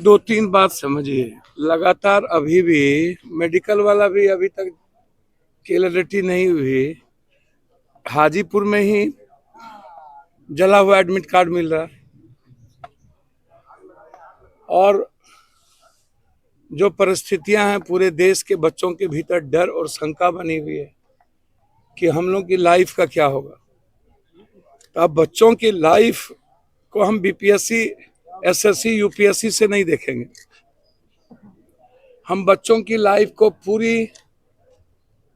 दो तीन बात समझिए। लगातार अभी भी मेडिकल वाला भी अभी तक क्लियरिटी नहीं हुई। हाजीपुर में ही जला हुआ एडमिट कार्ड मिल रहा है और जो परिस्थितियां हैं पूरे देश के बच्चों के भीतर डर और शंका बनी हुई है कि हम लोग की लाइफ का क्या होगा। तो अब बच्चों की लाइफ को हम बीपीएससी, एसएससी, यूपीएससी से नहीं देखेंगे। हम बच्चों की लाइफ को पूरी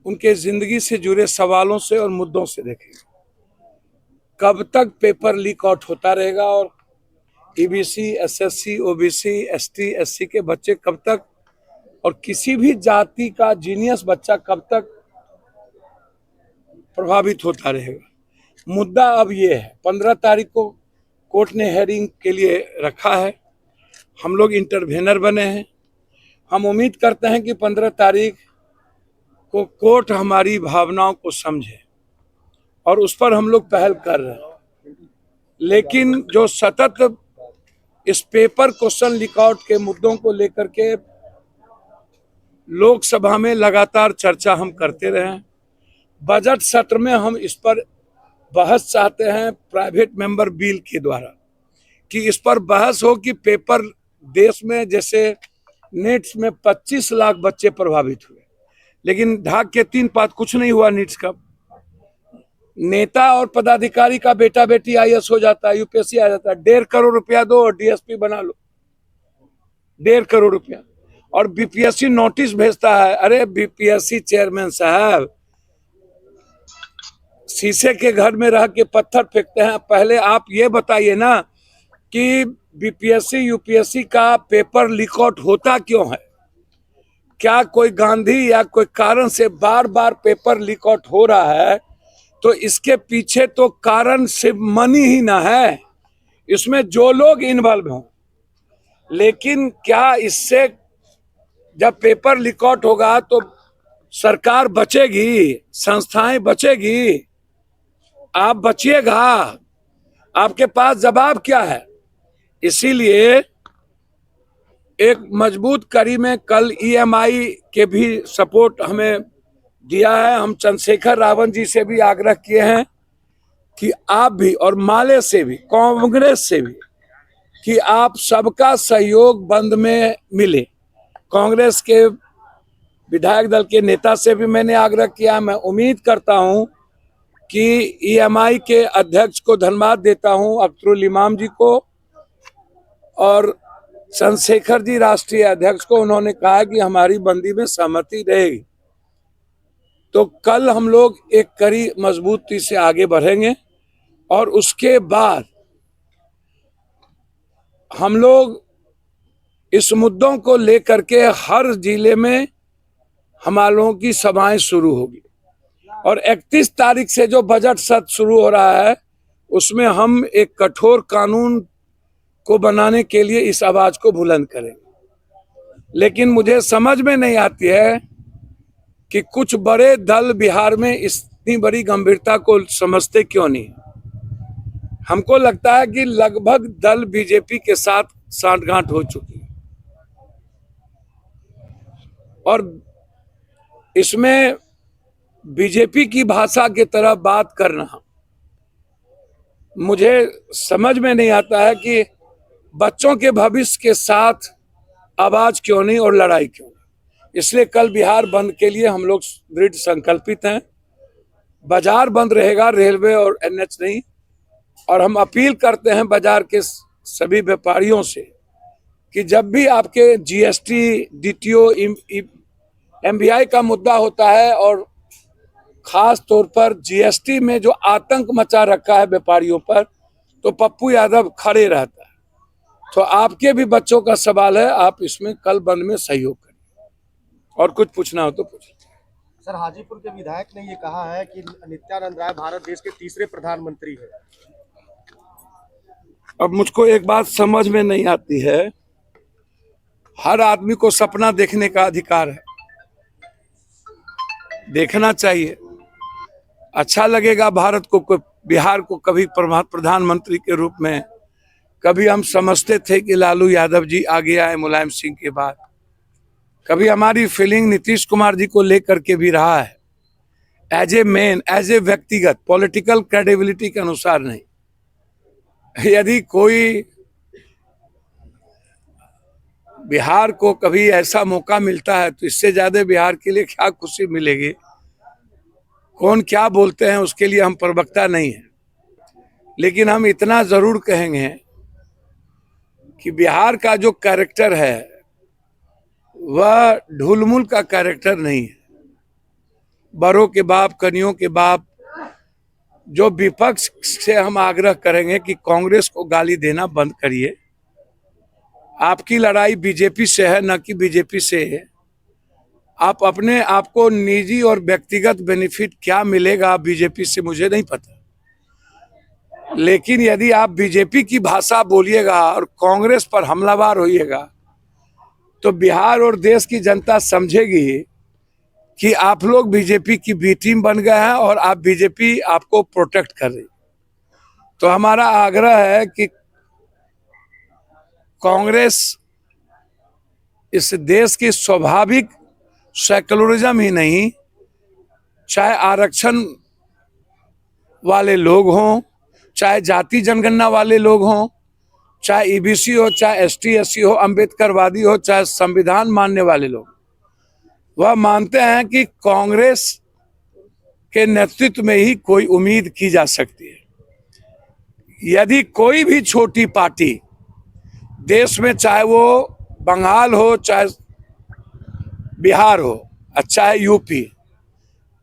उनके जिंदगी से जुड़े सवालों से और मुद्दों से देखेंगे। कब तक पेपर लीक आउट होता रहेगा और EBC, SSC, OBC, ST, SC के बच्चे कब तक और किसी भी जाति का जीनियस बच्चा कब तक प्रभावित होता रहेगा। मुद्दा अब ये है, 15 तारीख को कोर्ट ने हेयरिंग के लिए रखा है। हम लोग इंटरवेनर बने हैं। हम उम्मीद करते हैं कि 15 तारीख को कोर्ट हमारी भावनाओं को समझे और उस पर हम लोग पहल कर रहे हैं। लेकिन जो सतत इस पेपर क्वेश्चन लीक आउट के मुद्दों को लेकर के लोकसभा में लगातार चर्चा हम करते रहे हैं। बजट सत्र में हम इस पर बहस चाहते हैं प्राइवेट मेंबर बिल के द्वारा, कि इस पर बहस हो कि पेपर देश में जैसे नीट्स में 25 लाख बच्चे प्रभावित हुए, लेकिन ढाक के 3 पात कुछ नहीं हुआ। नीट्स का नेता और पदाधिकारी का बेटा बेटी आईएएस हो जाता है, यूपीएससी आ जाता है। 1.5 करोड़ रुपया दो और डीएसपी बना लो। 1.5 करोड़ रुपया और बीपीएससी नोटिस भेजता है। अरे बीपीएससी चेयरमैन साहब शीशे के घर में रह के पत्थर फेंकते हैं। पहले आप ये बताइए ना कि बीपीएससी यूपीएससी का पेपर लीक आउट होता क्यों है? क्या कोई गांधी या कोई कारण से बार बार पेपर लीक आउट हो रहा है? तो इसके पीछे तो कारण सिर्फ मनी ही ना है, इसमें जो लोग इन्वॉल्व हों। लेकिन क्या इससे जब पेपर लीक आउट होगा तो सरकार बचेगी, संस्थाएं बचेगी, आप बचिएगा? आपके पास जवाब क्या है? इसीलिए एक मजबूत कड़ी में कल ईएमआई के भी सपोर्ट हमें दिया है। हम चंद्रशेखर रावत जी से भी आग्रह किए हैं कि आप भी, और माले से भी, कांग्रेस से भी, कि आप सबका सहयोग बंद में मिले। कांग्रेस के विधायक दल के नेता से भी मैंने आग्रह किया। मैं उम्मीद करता हूं कि ईएमआई के अध्यक्ष को धन्यवाद देता हूं, अख्तरुल इमाम जी को, और चंद्रशेखर जी राष्ट्रीय अध्यक्ष को। उन्होंने कहा कि हमारी बंदी में सहमति रहेगी। तो कल हम लोग एक कड़ी मजबूती से आगे बढ़ेंगे और उसके बाद हम लोग इस मुद्दों को लेकर के हर जिले में हमारे लोगों की सभाएं शुरू होगी। और 31 तारीख से जो बजट सत्र शुरू हो रहा है उसमें हम एक कठोर कानून को बनाने के लिए इस आवाज को बुलंद करेंगे। लेकिन मुझे समझ में नहीं आती है कि कुछ बड़े दल बिहार में इतनी बड़ी गंभीरता को समझते क्यों नहीं। हमको लगता है कि लगभग दल बीजेपी के साथ सांठगांठ हो चुकी है और इसमें बीजेपी की भाषा की तरह बात करना मुझे समझ में नहीं आता है कि बच्चों के भविष्य के साथ आवाज क्यों नहीं और लड़ाई क्यों नहीं। इसलिए कल बिहार बंद के लिए हम लोग दृढ़ संकल्पित हैं। बाजार बंद रहेगा, रेलवे और एनएच नहीं। और हम अपील करते हैं बाजार के सभी व्यापारियों से कि जब भी आपके जीएसटी, डीटीओ, एमवीआई का मुद्दा होता है और खास तौर पर जीएसटी में जो आतंक मचा रखा है व्यापारियों पर, तो पप्पू यादव खड़े रहता है। तो आपके भी बच्चों का सवाल है, आप इसमें कल बंद में सहयोग करें। और कुछ पूछना हो तो पूछिए। सर, हाजीपुर के विधायक ने ये कहा है कि नित्यानंद राय भारत देश के तीसरे प्रधानमंत्री है। अब मुझको एक बात समझ में नहीं आती है, हर आदमी को सपना देखने का अधिकार है, देखना चाहिए। अच्छा लगेगा भारत को, बिहार को कभी प्रधानमंत्री के रूप में कभी हम समझते थे कि लालू यादव जी आगे आए मुलायम सिंह के बाद, कभी हमारी फीलिंग नीतीश कुमार जी को लेकर के भी रहा है, as a man, as a व्यक्तिगत, पॉलिटिकल क्रेडिबिलिटी के अनुसार नहीं। यदि कोई बिहार को कभी ऐसा मौका मिलता है तो इससे ज्यादा बिहार के लिए क्या खुशी मिलेगी। कौन क्या बोलते हैं उसके लिए हम प्रवक्ता नहीं है, लेकिन हम इतना जरूर कहेंगे कि बिहार का जो कैरेक्टर है वह ढुलमुल का कैरेक्टर नहीं है। बड़ों के बाप, कनियों के बाप। जो विपक्ष से हम आग्रह करेंगे कि कांग्रेस को गाली देना बंद करिए। आपकी लड़ाई बीजेपी से है, न कि बीजेपी से है। आप अपने आप को निजी और व्यक्तिगत बेनिफिट क्या मिलेगा बीजेपी से मुझे नहीं पता, लेकिन यदि आप बीजेपी की भाषा बोलिएगा और कांग्रेस पर हमलावर होइएगा तो बिहार और देश की जनता समझेगी कि आप लोग बीजेपी की बी टीम बन गए हैं और आप बीजेपी आपको प्रोटेक्ट कर रही। तो हमारा आग्रह है कि कांग्रेस इस देश की स्वाभाविक सेकुलरिज्म ही नहीं, चाहे आरक्षण वाले लोग हों, चाहे जाति जनगणना वाले लोग हों, चाहे ईबीसी हो, चाहे एसटी एससी हो, अंबेडकरवादी हो, चाहे संविधान मानने वाले लोग, वह मानते हैं कि कांग्रेस के नेतृत्व में ही कोई उम्मीद की जा सकती है। यदि कोई भी छोटी पार्टी देश में, चाहे वो बंगाल हो, चाहे बिहार हो, चाहे यूपी,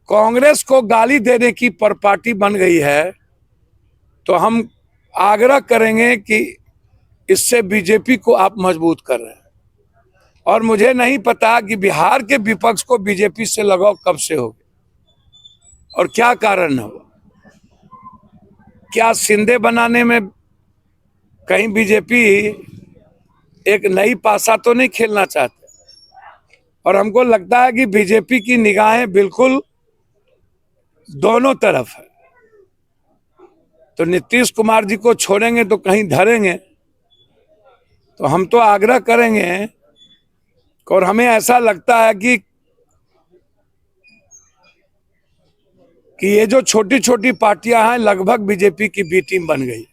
कांग्रेस को गाली देने की पर पार्टी बन गई है, तो हम आग्रह करेंगे कि इससे बीजेपी को आप मजबूत कर रहे हैं। और मुझे नहीं पता कि बिहार के विपक्ष को बीजेपी से लगाव कब से हो गया और क्या कारण हो। क्या सिंधे बनाने में कहीं बीजेपी एक नई पासा तो नहीं खेलना चाहते? और हमको लगता है कि बीजेपी की निगाहें बिल्कुल दोनों तरफ है। तो नीतीश कुमार जी को छोड़ेंगे तो कहीं धरेंगे। तो हम तो आग्रह करेंगे, और हमें ऐसा लगता है कि ये जो छोटी छोटी पार्टियां हैं लगभग बीजेपी की बी टीम बन गई,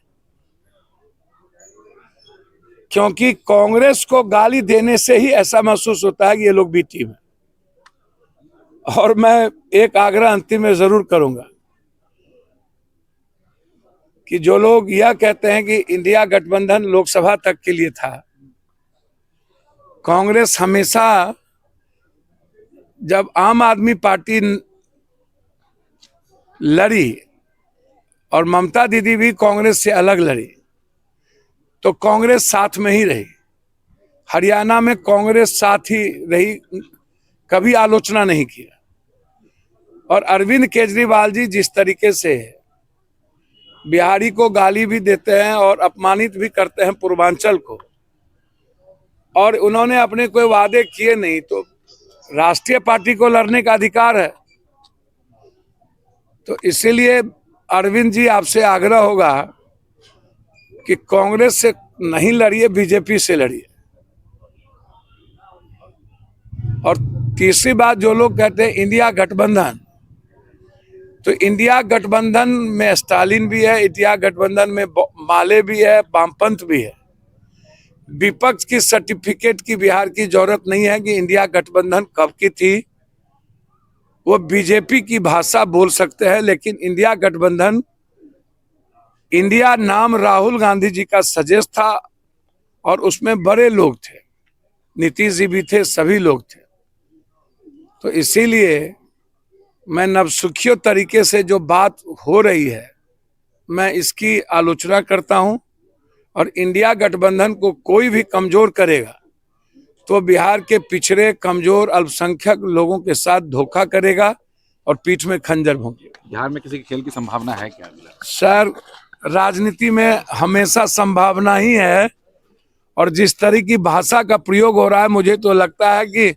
क्योंकि कांग्रेस को गाली देने से ही ऐसा महसूस होता है कि ये लोग बी टीम है। और मैं एक आग्रह अंतिम में जरूर करूंगा कि जो लोग यह कहते हैं कि इंडिया गठबंधन लोकसभा तक के लिए था, कांग्रेस हमेशा, जब आम आदमी पार्टी लड़ी और ममता दीदी भी कांग्रेस से अलग लड़ी, तो कांग्रेस साथ में ही रही। हरियाणा में कांग्रेस साथ ही रही, कभी आलोचना नहीं किया। और अरविंद केजरीवाल जी जिस तरीके से बिहारी को गाली भी देते हैं और अपमानित भी करते हैं पूर्वांचल को, और उन्होंने अपने कोई वादे किए नहीं, तो राष्ट्रीय पार्टी को लड़ने का अधिकार है। तो इसीलिए अरविंद जी आपसे आग्रह होगा कि कांग्रेस से नहीं लड़िए, बीजेपी से लड़िए। और तीसरी बात, जो लोग कहते हैं इंडिया गठबंधन, तो इंडिया गठबंधन में स्टालिन भी है, इंडिया गठबंधन में माले भी है, वामपंथ भी है। विपक्ष की सर्टिफिकेट की बिहार की जरूरत नहीं है कि इंडिया गठबंधन कब की थी। वो बीजेपी की भाषा बोल सकते हैं, लेकिन इंडिया गठबंधन, इंडिया नाम राहुल गांधी जी का सजेस्ट था और उसमें बड़े लोग थे, नीतीश जी भी थे, सभी लोग थे। तो इसीलिए मैं नवसुखियों तरीके से जो बात हो रही है, मैं इसकी आलोचना करता हूं। और इंडिया गठबंधन को कोई भी कमजोर करेगा तो बिहार के पिछड़े, कमजोर, अल्पसंख्यक लोगों के साथ धोखा करेगा और पीठ में खंजर भोंकेगा। बिहार में किसी खेल की संभावना है क्या? सर, राजनीति में हमेशा संभावना ही है, और जिस तरह की भाषा का प्रयोग हो रहा है, मुझे तो लगता है कि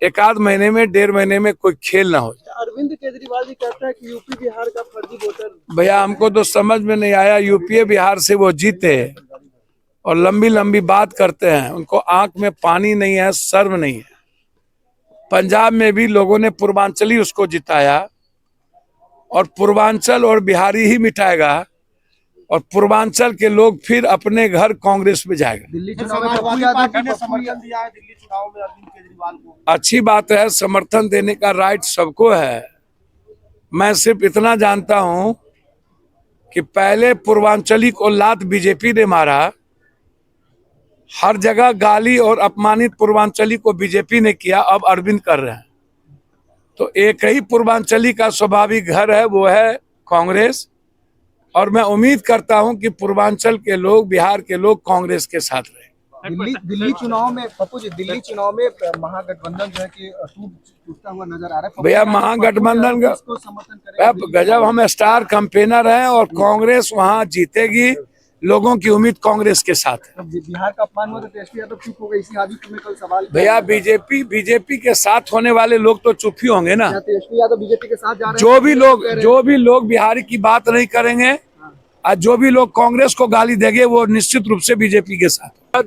एक आध महीने में, 1.5 महीने में कोई खेल ना हो जाए। अरविंद केजरीवाल जी कहते हैं कि यूपी बिहार का फर्जी वोटर। भैया, हमको तो समझ में नहीं आया, यूपी बिहार से वो जीते और लंबी लंबी बात करते हैं, उनको आंख में पानी नहीं है, शर्म नहीं है। पंजाब में भी लोगों ने पूर्वांचली उसको जिताया और पूर्वांचल और बिहारी ही मिटाएगा और पूर्वांचल के लोग फिर अपने घर कांग्रेस में जाएगा। दिल्ली चुनाव में समाजवादी पार्टी ने समर्थन दिया है दिल्ली चुनाव में अरविंद केजरीवाल को। अच्छी बात है, समर्थन देने का राइट सबको है। मैं सिर्फ इतना जानता हूं कि पहले पूर्वांचली को लात बीजेपी ने मारा, हर जगह गाली और अपमानित पूर्वांचली को बीजेपी ने किया, अब अरविंद कर रहे हैं। तो एक ही पूर्वांचली का स्वाभाविक घर है, वो है कांग्रेस। और मैं उम्मीद करता हूं कि पूर्वांचल के लोग, बिहार के लोग कांग्रेस के साथ रहे। दिल्ली चुनाव में पप्पू जी, दिल्ली चुनाव में महागठबंधन जो है कि टूटता हुआ नजर आ रहा है। भैया महागठबंधन का समर्थन करेगा गजब, हम स्टार कैंपेनर हैं और कांग्रेस वहां जीतेगी। लोगों की उम्मीद कांग्रेस के साथ है। बिहार का अपमान हुआ तो तेजस्वी यादव चुप हो गए, इसी आदमी में कल सवाल भैया बीजेपी के साथ होने वाले लोग तो चुप ही होंगे ना। तेजस्वी यादव बीजेपी के साथ जा रहे हैं। जो भी लोग बिहारी की बात नहीं करेंगे और जो भी लोग कांग्रेस को गाली देंगे वो निश्चित रूप से बीजेपी के साथ।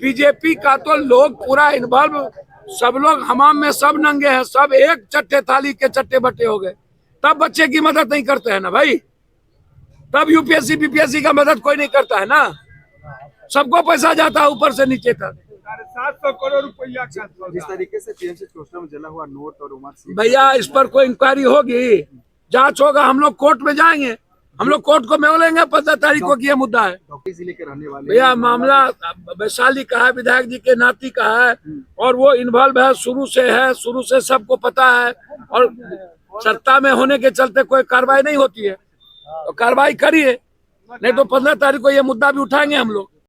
बीजेपी का तो लोग पूरा इन्वॉल्व, सब लोग हमाम में सब नंगे हैं, सब एक चट्टे थाली के चट्टे बट्टे हो गए। तब बच्चे की मदद नहीं करते हैं ना भाई, तब यूपीएससी बीपीएससी का मदद कोई नहीं करता है ना। सबको पैसा जाता है ऊपर से नीचे तक। 700 करोड़ रुपया जिस तरीके से टीएमसी घोषणा में जला हुआ नोट और उमर सिंह, भैया इस पर कोई इंक्वायरी होगी, जांच होगा, हम लोग कोर्ट में जाएंगे, हम लोग कोर्ट को मिलेंगे। 15 तारीख को ये मुद्दा है जिले के रहने वाले भैया। मामला वैशाली का है, विधायक जी के नाती का है और वो इन्वॉल्व है, शुरू से सबको पता है। और सत्ता में होने के चलते कोई कार्रवाई नहीं होती है, तो कार्रवाई करिए, नहीं तो 15 तारीख को ये मुद्दा भी उठाएंगे हम लोग।